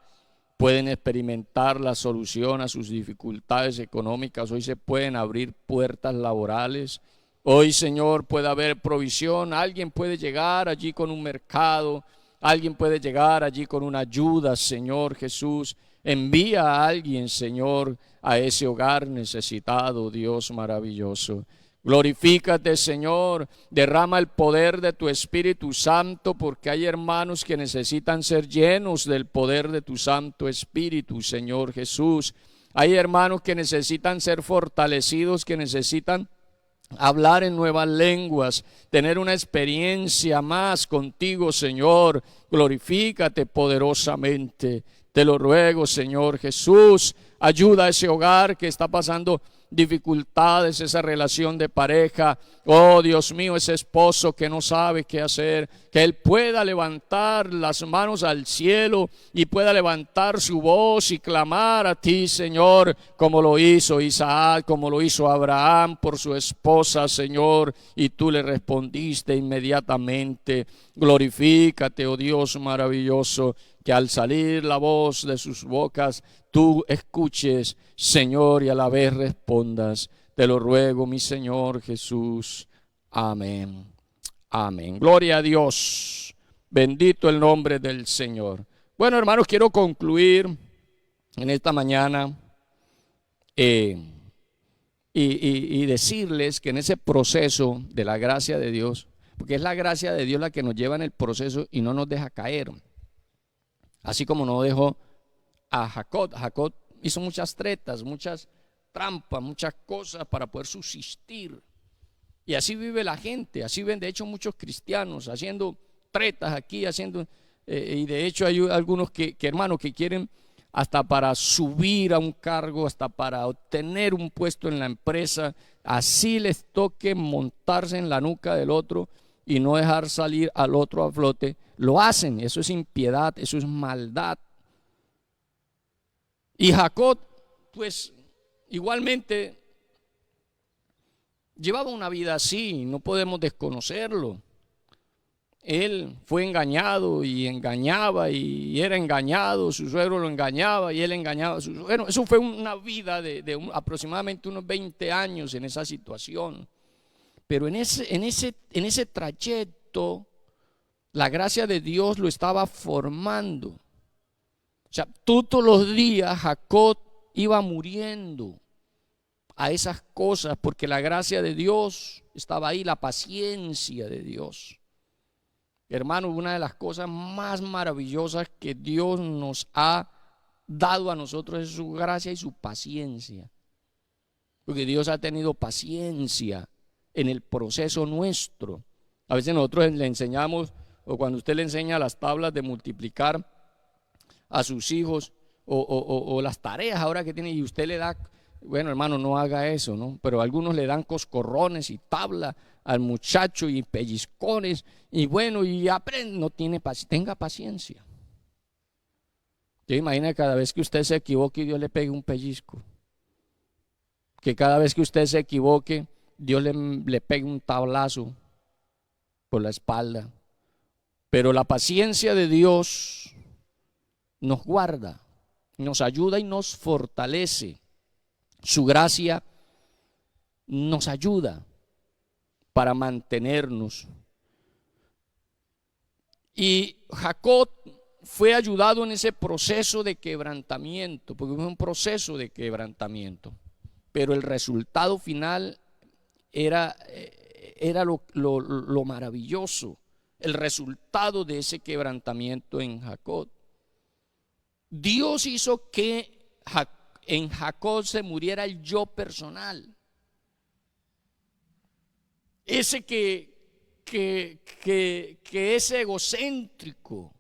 pueden experimentar la solución a sus dificultades económicas. Hoy se pueden abrir puertas laborales. Hoy, Señor, puede haber provisión. Alguien puede llegar allí con un mercado. Alguien puede llegar allí con una ayuda, Señor Jesús. Envía a alguien, Señor, a ese hogar necesitado, Dios maravilloso. Glorifícate, Señor, derrama el poder de tu Espíritu Santo, porque hay hermanos que necesitan ser llenos del poder de tu Santo Espíritu, Señor Jesús. Hay hermanos que necesitan ser fortalecidos, que necesitan hablar en nuevas lenguas, tener una experiencia más contigo, Señor. Glorifícate poderosamente. Te lo ruego, Señor Jesús. Ayuda a ese hogar que está pasando dificultades, esa relación de pareja. Oh Dios mío, ese esposo que no sabe qué hacer, que él pueda levantar las manos al cielo y pueda levantar su voz y clamar a ti, Señor, como lo hizo Isaac, como lo hizo Abraham por su esposa, Señor, y tú le respondiste inmediatamente. Glorifícate, oh Dios maravilloso, que al salir la voz de sus bocas, tú escuches, Señor, y a la vez respondas. Te lo ruego, mi Señor Jesús. Amén. Amén. Gloria a Dios. Bendito el nombre del Señor. Bueno, hermanos, quiero concluir en esta mañana y decirles que en ese proceso de la gracia de Dios, porque es la gracia de Dios la que nos lleva en el proceso y no nos deja caer. Así como no dejó a Jacob. Jacob hizo muchas tretas, muchas trampas, muchas cosas para poder subsistir. Y así vive la gente, así ven de hecho muchos cristianos haciendo tretas aquí, y de hecho hay algunos que hermanos que quieren hasta para subir a un cargo, hasta para obtener un puesto en la empresa, así les toque montarse en la nuca del otro y no dejar salir al otro a flote. Lo hacen, eso es impiedad, eso es maldad. Y Jacob, pues igualmente llevaba una vida así, no podemos desconocerlo. Él fue engañado y engañaba y era engañado, su suegro lo engañaba y él engañaba a su suegro. Eso fue una vida de aproximadamente unos 20 años en esa situación. Pero en ese trayecto, la gracia de Dios lo estaba formando. O sea, todos los días Jacob iba muriendo a esas cosas porque la gracia de Dios estaba ahí, la paciencia de Dios. Hermano, una de las cosas más maravillosas que Dios nos ha dado a nosotros es su gracia y su paciencia. porque Dios ha tenido paciencia en el proceso nuestro. A veces nosotros le enseñamos, o cuando usted le enseña las tablas de multiplicar a sus hijos, o las tareas ahora que tiene, y usted le da, bueno, hermano, no haga eso, ¿no? Pero algunos le dan coscorrones y tabla al muchacho y pellizcones, y bueno, y aprende, no tiene paciencia, tenga paciencia. Yo imagino que cada vez que usted se equivoque, Dios le pegue un pellizco. Que cada vez que usted se equivoque, Dios le pegue un tablazo por la espalda. Pero la paciencia de Dios nos guarda, nos ayuda y nos fortalece. Su gracia nos ayuda para mantenernos. Y Jacob fue ayudado en ese proceso de quebrantamiento, porque fue un proceso de quebrantamiento, pero el resultado final era lo maravilloso, el resultado de ese quebrantamiento en Jacob. Dios hizo que en Jacob se muriera el yo personal, ese que es egocéntrico,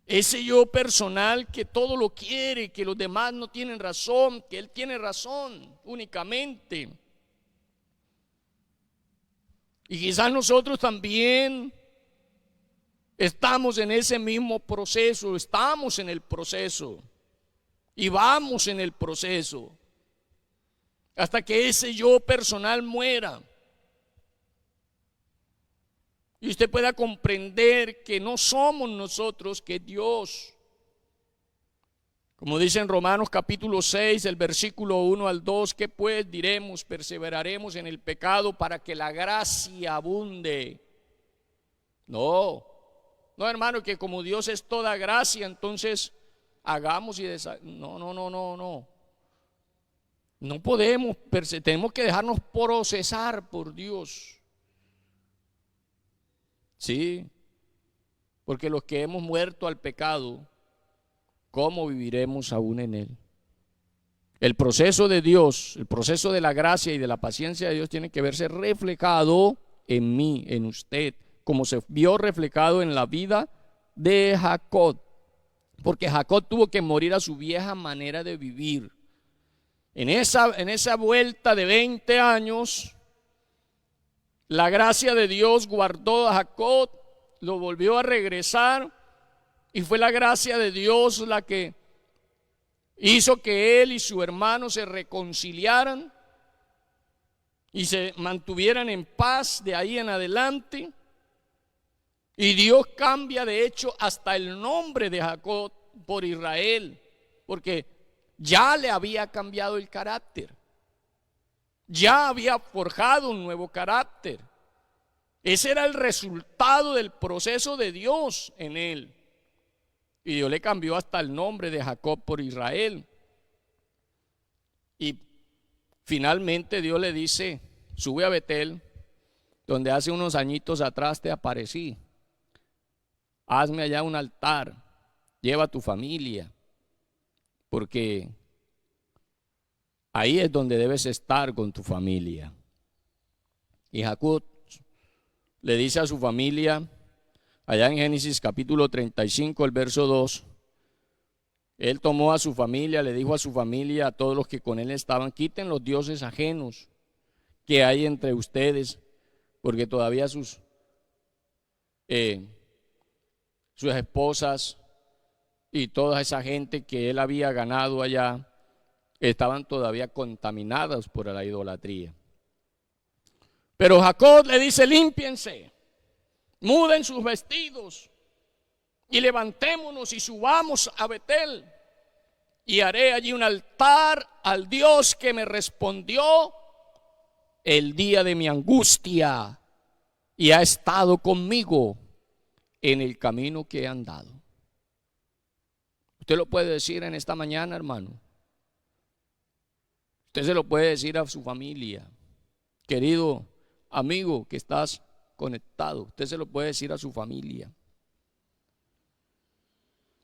ese yo personal que todo lo quiere, que los demás no tienen razón, que él tiene razón únicamente. Y quizás nosotros también estamos en ese mismo proceso, estamos en el proceso y vamos en el proceso hasta que ese yo personal muera. Y usted pueda comprender que no somos nosotros, que Dios. Como dice en Romanos capítulo 6, el versículo 1 al 2, ¿qué pues diremos? ¿Perseveraremos en el pecado para que la gracia abunde? No, hermano, que como Dios es toda gracia, entonces hagamos y no. No podemos, tenemos que dejarnos procesar por Dios. Sí, porque los que hemos muerto al pecado, ¿cómo viviremos aún en él? El proceso de Dios, el proceso de la gracia y de la paciencia de Dios tiene que verse reflejado en mí, en usted, como se vio reflejado en la vida de Jacob. Porque Jacob tuvo que morir a su vieja manera de vivir. En esa vuelta de 20 años, la gracia de Dios guardó a Jacob, lo volvió a regresar, y fue la gracia de Dios la que hizo que él y su hermano se reconciliaran y se mantuvieran en paz de ahí en adelante. Y Dios cambia de hecho hasta el nombre de Jacob por Israel, porque ya le había cambiado el carácter. Ya había forjado un nuevo carácter. Ese era el resultado del proceso de Dios en él. Y Dios le cambió hasta el nombre de Jacob por Israel. Y finalmente Dios le dice: sube a Betel, donde hace unos añitos atrás te aparecí. Hazme allá un altar, lleva a tu familia, porque ahí es donde debes estar con tu familia. Y Jacob le dice a su familia, allá en Génesis capítulo 35, el verso 2, él tomó a su familia, le dijo a su familia, a todos los que con él estaban: quiten los dioses ajenos que hay entre ustedes, porque todavía sus esposas y toda esa gente que él había ganado allá estaban todavía contaminadas por la idolatría. Pero Jacob le dice: límpiense, muden sus vestidos y levantémonos y subamos a Betel, y haré allí un altar al Dios que me respondió el día de mi angustia y ha estado conmigo en el camino que he andado. Usted lo puede decir en esta mañana, hermano. Usted se lo puede decir a su familia. Querido amigo que estás conectado, usted se lo puede decir a su familia.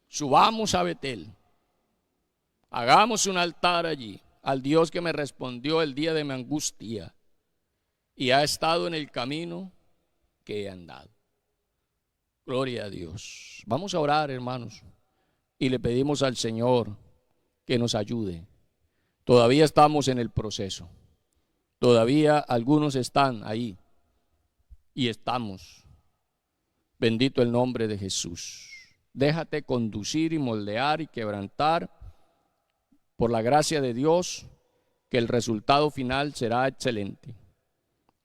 Subamos a Betel, hagamos un altar allí, al Dios que me respondió el día de mi angustia y ha estado en el camino que he andado. Gloria a Dios. Vamos a orar, hermanos, y le pedimos al Señor que nos ayude. Todavía estamos en el proceso. Todavía algunos están ahí y estamos. Bendito el nombre de Jesús. Déjate conducir y moldear y quebrantar por la gracia de Dios, que el resultado final será excelente.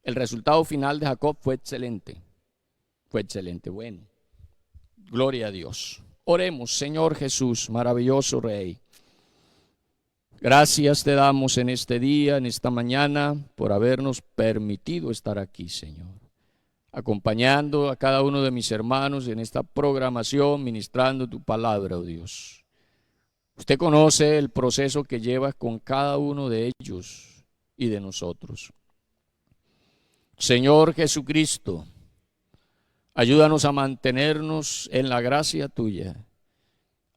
El resultado final de Jacob fue excelente. Fue excelente, bueno. Gloria a Dios. Oremos, Señor Jesús, maravilloso Rey. Gracias te damos en este día, en esta mañana, por habernos permitido estar aquí, Señor. Acompañando a cada uno de mis hermanos en esta programación, ministrando tu palabra, oh Dios. Usted conoce el proceso que llevas con cada uno de ellos y de nosotros. Señor Jesucristo, ayúdanos a mantenernos en la gracia tuya.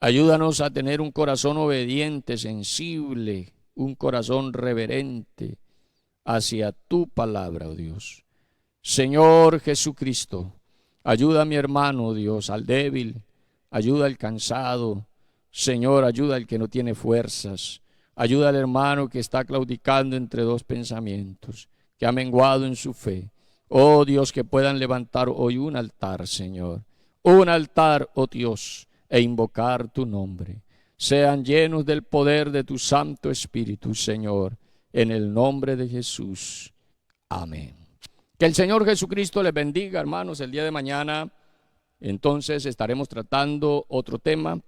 Ayúdanos a tener un corazón obediente, sensible, un corazón reverente hacia tu palabra, oh Dios. Señor Jesucristo, ayuda a mi hermano, oh Dios, al débil, ayuda al cansado. Señor, ayuda al que no tiene fuerzas. Ayuda al hermano que está claudicando entre dos pensamientos, que ha menguado en su fe. Oh Dios, que puedan levantar hoy un altar, Señor. Un altar, oh Dios, e invocar tu nombre. Sean llenos del poder de tu Santo Espíritu, Señor, en el nombre de Jesús. Amén. Que el Señor Jesucristo les bendiga, hermanos. El día de mañana, entonces, estaremos tratando otro tema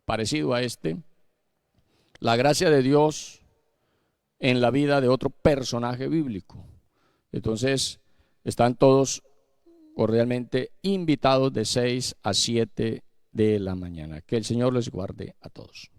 parecido a este. La gracia de Dios en la vida de otro personaje bíblico. Entonces, están todos cordialmente invitados de 6 a 7 de la mañana. Que el Señor les guarde a todos.